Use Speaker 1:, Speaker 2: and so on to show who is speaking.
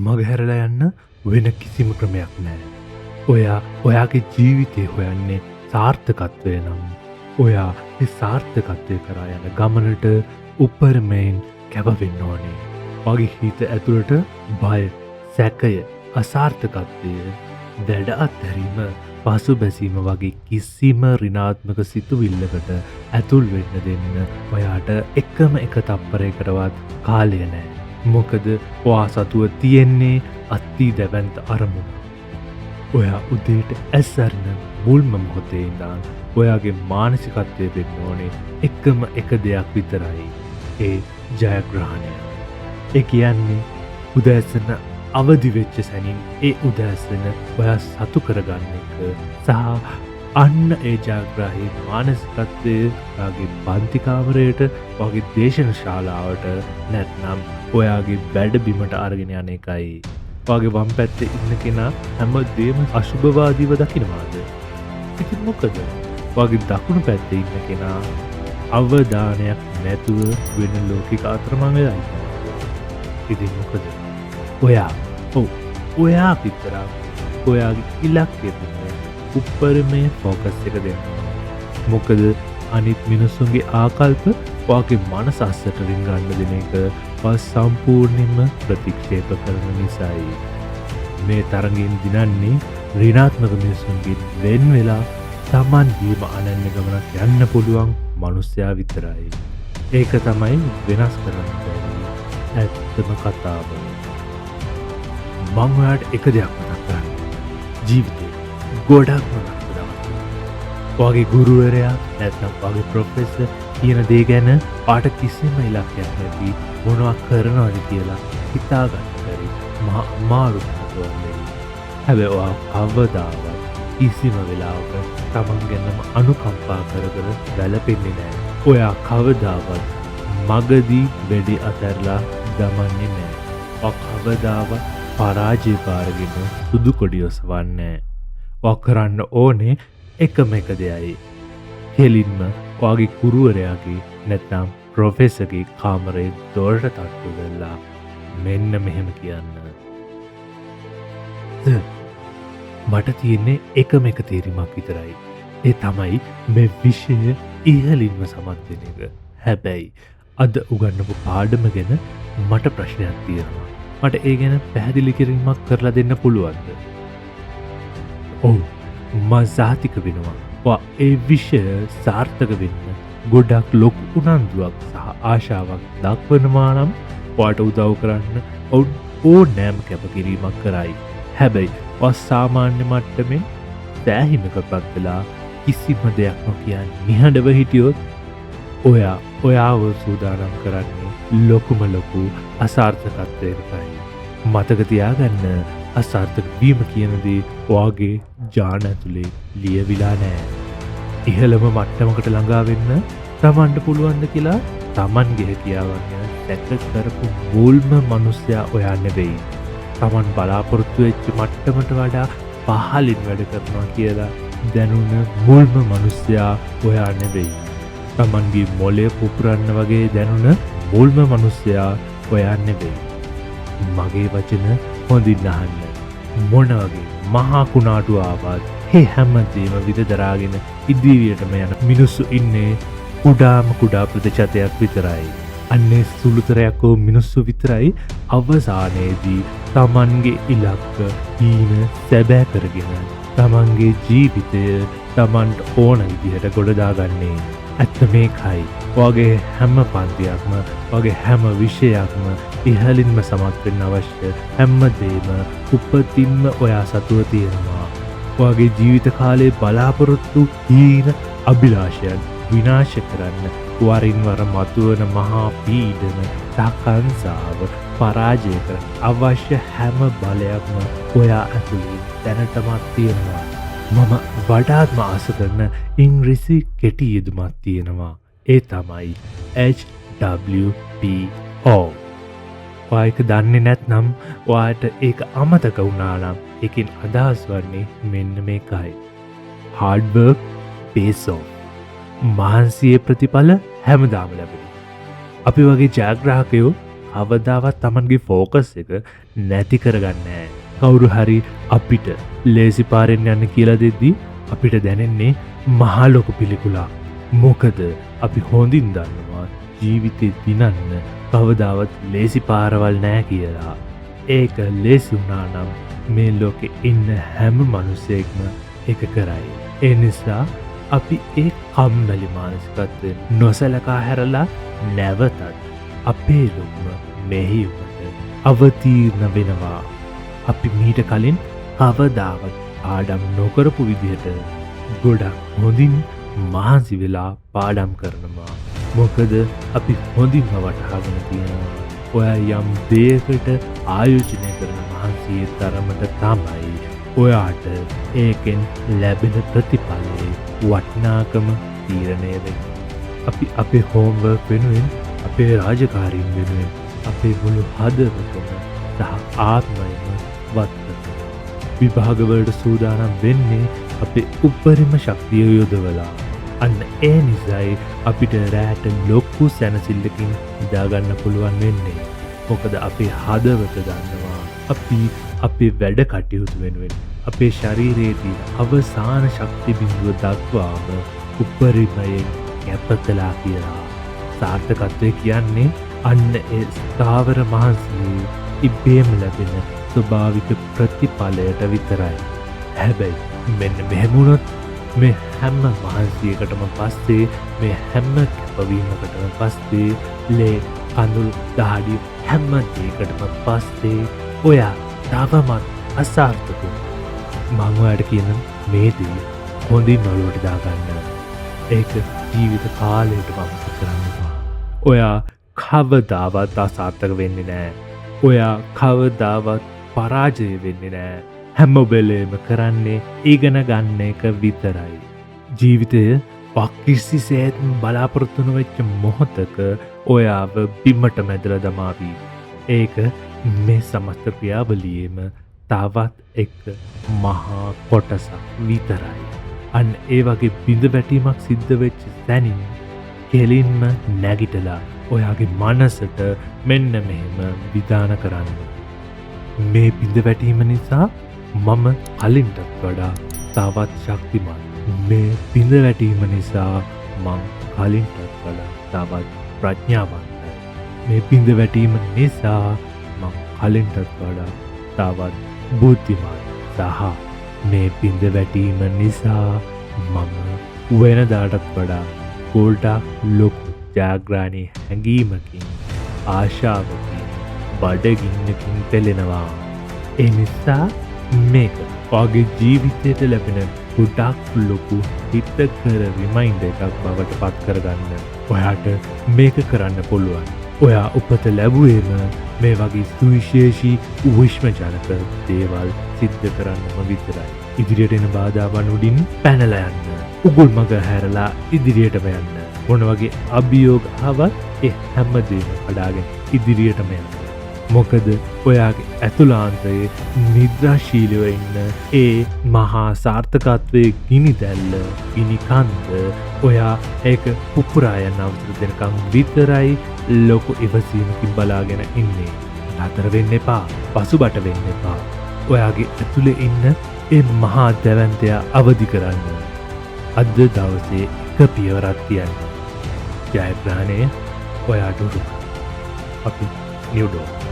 Speaker 1: මගහැරලා යන්න වෙන කිසිම ක්‍රමයක් නෑ. ඔයාගේ ජීවිතය හොයන්නේ සාර්ථකත්වය නම්. ඔයා සාර්ථකත්වය කරා යන ගමනට උපරමයෙන් කැපවෙන්න ඕනේ. වගේ හිත ඇතුළට බය, සැකය, අසාර්ථකත්වය, වැඩ අත්හැරීම, පසු බැසීම වගේ කිසිම රිනාත්මක සිතුවිල්ලකට ඇතුල් වෙන්න දෙන්න ඔයාට එකම එක තප්පරයකටවත් කාලය නෑ. මොකද ඔයා සතුව තියෙන්නේ අත්ති දැවන්ත අරමුණ. ඔයා උදේට ඇස්සරන මුල්ම මොහොතේ ඉඳන් ඔයාගේ මානසිකත්වය වෙන්න ඕනේ එකම එක දෙයක් විතරයි. ඒ ජයග්‍රහණය. ඒ කියන්නේ උදෑසන අවදි වෙච්ච සැනින් ඒ උදෑසන ඔයා සතු කරගන්න එක සහ අන්න ඒ ජයග්‍රාහී මානසිකත්වය ඔයාගේ පන්තිකාමරයට, වගේ දේශන ශාලාවට, නැත්නම් ඔයාගේ වැඩ බිමට අරගෙන යන එකයි. වගේ වම් පැත්තේ ඉන්න කෙනා හැමදේම අශුභවාදීව දකිනවාද? ඉතින් මොකද? වගේ දකුණු පැත්තේ ඉන්න කෙනා අවධානයක් නැතුව වෙන ලෝකික අතරමං වෙලා ඉන්නවා. ඉතින් මොකද? ඔයා විතරක් ඔයාගේ ඉලක්කය තුන උප්පරමේ ෆෝකස් එක දෙන්න. මොකද අනිත් මිනිස්සුන්ගේ ආකල්ප ඔයාගේ මනස අස්සට රිංගන්න දෙන එක සම්පූර්ණයෙන්ම ප්‍රතික්ෂේප කරන නිසායි. මේ තරගයෙන් දිනන්නේ ඍණාත්මක මිනිසුන්ගෙන් වෙන් වෙලා තමන් වීම අනන්‍ය ගමනක් යන්න පුළුවන් මනුස්සයා විතරයි. ඒක තමයි වෙනස් කරන්න බැරි ඇත්තම කතාව. මං ඔයාට එක දෙයක් මතක් කරන්න. ජීවිතේ ගොඩක් මතක් දවස්. ඔයාගේ ගුරුවරයා නැත්නම් ඔයාගේ ප්‍රොෆෙසර් කියන දේ ගැන පාට කිසිම ඉලක්කයක් නැති මොනවා කරනවද කියලා හිතාගන්න බැරි මාරු තත්ත්වයක්. හැබැයි ඔයා කවදාවත් කිසිම වෙලාවක තමන් ගැනම අනුකම්පා කර වැළපෙන්නේ නැහැ. ඔයා කවදාවත් මගදී වෙඩි අතැරලා දමන්නේ නැහැ. ඔයා කවදාවත් පරාජය පාරගෙන සුදු කොඩි ඔසවන්නේ නැහැ. ඔයා කරන්න ඕනේ එකම එක දෙයයි. කෙලින්ම ඔයාගේ ගුරුවරයාගේ නැත්නම් ප්‍රොෆෙසර්ගේ කාමරේ දොරට තට්ටු වෙලා මෙන්න මෙහෙම කියන්න. මට තියෙන්නේ එකම එක තේරීමක් විතරයි. ඒ තමයි මේ විෂය ඉහළින්ම සමත් වෙන එක. හැබැයි අද උගන්නපු පාඩම ගැන මට ප්‍රශ්නයක් තියෙනවා. මට ඒ ගැන පැහැදිලි කිරීමක් කරලා දෙන්න පුළුවන්ද? ඔව්, මම සාතික වෙනවා. ඒ විෂය සාර්ථක වෙන්න ගොඩක් ලොකු උනන්දුවක් සහ ආශාවක් දක්වනවා නම් ඔයාට උදව් කරන්න ඕනෑම කැපකිරීමක් කරයි. හැබැයි සාමාන්‍ය මට්ටමින් සෑහීමකපත් වෙලා කිසිම දෙයක් නොකියන් නිහඬව හිටියොත් ඔයාව සූදානම් කරන්නේ ලොකු අසාර්ථකත්වයකටයි. මතක තියාගන්න, අසාර්ථක වීම කියන දේ ඔයාගේ ජාන ඇතුලේ ලියවිලා නෑ. ඉහළම මට්ටමකට ළඟා වෙන්න තමන්ට පුළුවන්ද කියලා තමන්ගේ හැකියාවන් ගැන සැක කරපු මුල්ම මිනිසයා ඔයා නෙවෙයි. තමන් බලාපොරොත්තු වෙච්ච මට්ටමට වඩා පහළින් වැඩ කරනවා කියලා දැනුන මුල්ම මිනිසයා ඔයා නෙවෙයි. තමන්ගේ මොලේ පුපුරන්න වගේ දැනුන මුල්ම මිනිසයා ඔයා නෙවෙයි. මගේ වචන හොඳින් අහන්න. මොන වගේ මහා කුණාටු ආවත් ඒ හැමදේම විදදරාගෙන ඉදිරියටම යන මිනිස්සු ඉන්නේ කුඩා ප්‍රතිශතයක් විතරයි. අන්නේ සුළුතරයක් වූ මිනිස්සු විතරයි අවසානයේදී තමන්ගේ ඉලක්ක හීන සැබෑ කරගෙන තමන්ගේ ජීවිතය තමන්ට ඕන විදිහට ගොඩදාගන්නේ. ඇත්ත මේකයි. වගේ හැම පන්තියක්ම, වගේ හැම විෂයක්ම ඉහළින්ම සමත් වෙන්න අවශ්‍ය හැමදේම උපතින්ම ඔයා සතුව තියෙනවා. ඔයාගේ ජීවිත කාලයේ බලාපොරොත්තු හීන අභිලාෂයන් විනාශ කරන්න වරින් වර මතුවන මහා පීඩන තකන්සාව පරාජය කරන අවශ්‍ය හැම බලයක්ම ඔයා ඇතුළේ දැනටමත් තියෙනවා. මම වඩාත්ම ආස කරන ඉංග්‍රීසි කෙටි යෙදුමක් තියෙනවා. ඒ තමයි HWPO. ඔයා ඒක දන්නේ නැත්නම් ඔයාට ඒක අමතක වුණා නම් ඒකෙන් අදහස් වන්නේ මෙන්න මේකයි. hard work pays off. මහන්සියේ ප්‍රතිඵල හැමදාම ලැබෙනවා. අපි වගේ ජයග්‍රාහකයෝ කවදාවත් තමන්ගේ ෆෝකස් එක නැති කරගන්නෑ. කවුරු හරි අපිට ලේසි පාරෙන් යන්න කියලා දෙද්දී අපිට දැනෙන්නේ මහලොක පිළිකුලා. මොකද අපි හොඳින් දන්නවා ජීවිතය දිනන්න කවදාවත් ලේසි පාරවල් නෑ කියලා. ඒක ලේසි වුණා නම් මේ ලෝකෙ ඉන්න හැම මනුස්සයෙක්ම එක කරයි. ඒ නිසා අපි ඒ කම්මැලි මානසිකත්වයෙන් නොසලකා හැරලා නැවතත් අපේ ලොකුම මෙහිවට අවතීර්ණ වෙනවා. අපි මීට කලින් කවදාවත් පාඩම් නොකරපු විදිහට ගොඩක් හොඳින් මහන්සි වෙලා පාඩම් කරනවා. මොකද අපි හොඳින්ම වටහාගෙන තියෙනවා ඔයා යම් දෙයකට ආයෝජනය කරන මහන්සියේ තරමට තමයි ඔයාට ඒකෙන් ලැබෙන ප්‍රතිඵලයේ වටිනාකම තීරණය වෙන්නේ. අපි අපේ හෝම්වර්ක් වෙනුවෙන් අපේ රාජකාරීන් වෙනුවෙන් අපේ මුළු හදවතම සහ ආත්මයම වත්කරනවා. විභාගවලට සූදානම් වෙන්නේ අපේ උපරිම ශක්තිය යොදවලා. අන්න ඒ නිසයි අපිට රෑට ලොක්කු සැනසිල්ලකින් නිදාගන්න පුළුවන් වෙන්නේ. මොකද අපේ හදවත දන්නවා අපි අපේ වැඩ කටයුතු වෙනුවෙන් අපේ ශරීරයේ තියෙන අවසාන ශක්ති බිඳුව දක්වාම උපරිමයෙන් කැප කළා කියලා. සාර්ථකත්වය කියන්නේ අන්න ඒ ස්ථාවර මහන්සියේ ඉබේම ලැබෙන ස්වභාවික ප්‍රතිඵලයට විතරයි. හැබැයි මෙන්න මෙහෙමුණොත් මේ හැම මහන්සියකටම පස්සේ මේ හැම කැපවීමකටම පස්සේ ලේ කඳුළු දහඩිය හැම දේකටම පස්සේ ඔයා තවමත් අසාර්ථකව. මං ඔයාට කියන මේ දේ හොඳින් ඔලුවට දාගන්න. ඒක ජීවිත කාලයටම අමතක කරන්න එපා. ඔයා කවදාවත් අසාර්ථක වෙන්නේ නෑ. ඔයා කවදාවත් පරාජය වෙන්නේ නෑ. හැම වෙලේම කරන්නේ ඉගෙන ගන්න එක විතරයි. ජීවිතය කිසිසේත් බලාපොරොත්තු නොවෙච්ච මොහොතක ඔයාව බිමට මැදලා දමාවි. ඒක මේ සමස්ත ක්‍රියාවලියේම තවත් එක මහා කොටසක් විතරයි. අන්න ඒ වගේ බිඳ වැටීමක් සිද්ධ වෙච්ච තැනින් කෙලින්ම නැගිටලා ඔයාගේ මනසට මෙන්න මෙහෙම විධාන කරන්න. මේ බිඳ වැටීම නිසා මම කලින්ටත් වඩා තවත් ශක්තිමත්. මේ බිඳ වැටීම නිසා මං කලින්ටත් වඩා තවත් ප්‍රඥාවන්තයි. මේ බිඳ වැටීම නිසා මං කලින්ටත් වඩා තවත් බුද්ධිමත්. සහ මේ බිඳ වැටීම නිසා මම වෙනදාටත් වඩා ගොඩක් ලොකු ජාග්‍රාණී හැඟීමකින් ආශාවකින් බඩගින්නකින් පෙළෙනවා. ඒ නිසා මේක වගේ ජීවිතයට ලැබෙන ගොඩක් ලොකු හිතකර රිමයින්ඩ් එකක් බවට පත් කරගන්න. ඔයාට මේක කරන්න පුළුවන්. ඔයා උපත ලැබුවේම මේ වගේ සුවිශේෂී විශ්මජනක දේවල් සිද්ධ කරන්නම විතරයි. ඉදිරියට එන බාධාවන් උඩින් පැනලා යන්න. උගුල් මඟ හැරලා ඉදිරියටම යන්න. මොන වගේ අභියෝග ආවත් ඒ හැමදේම කඩාගෙන ඉදිරියටම යන්න. මොකද ඔයාගේ ඇතුලාන්තයේ නිද්‍රාශීලව ඉන්න ඒ මහා සාර්ථකත්වයේ ගිනි දැල්ල ගිනි කන්ද ඔයා ඒක පුපුරා යන අවසර දෙනකම් විතරයි ලොකු ඉවසීමකින් බලාගෙන ඉන්නේ. නතර වෙන්න එපා. පසුබට වෙන්න එපා. ඔයාගේ ඇතුලේ ඉන්න ඒ මහා දැවැන්තයා අවදි කරන්න. අද දවසේ එක පියවරක් තියන්න. ජයග්‍රහණය ඔයාට උරුම. අපි නිව්ඩෝ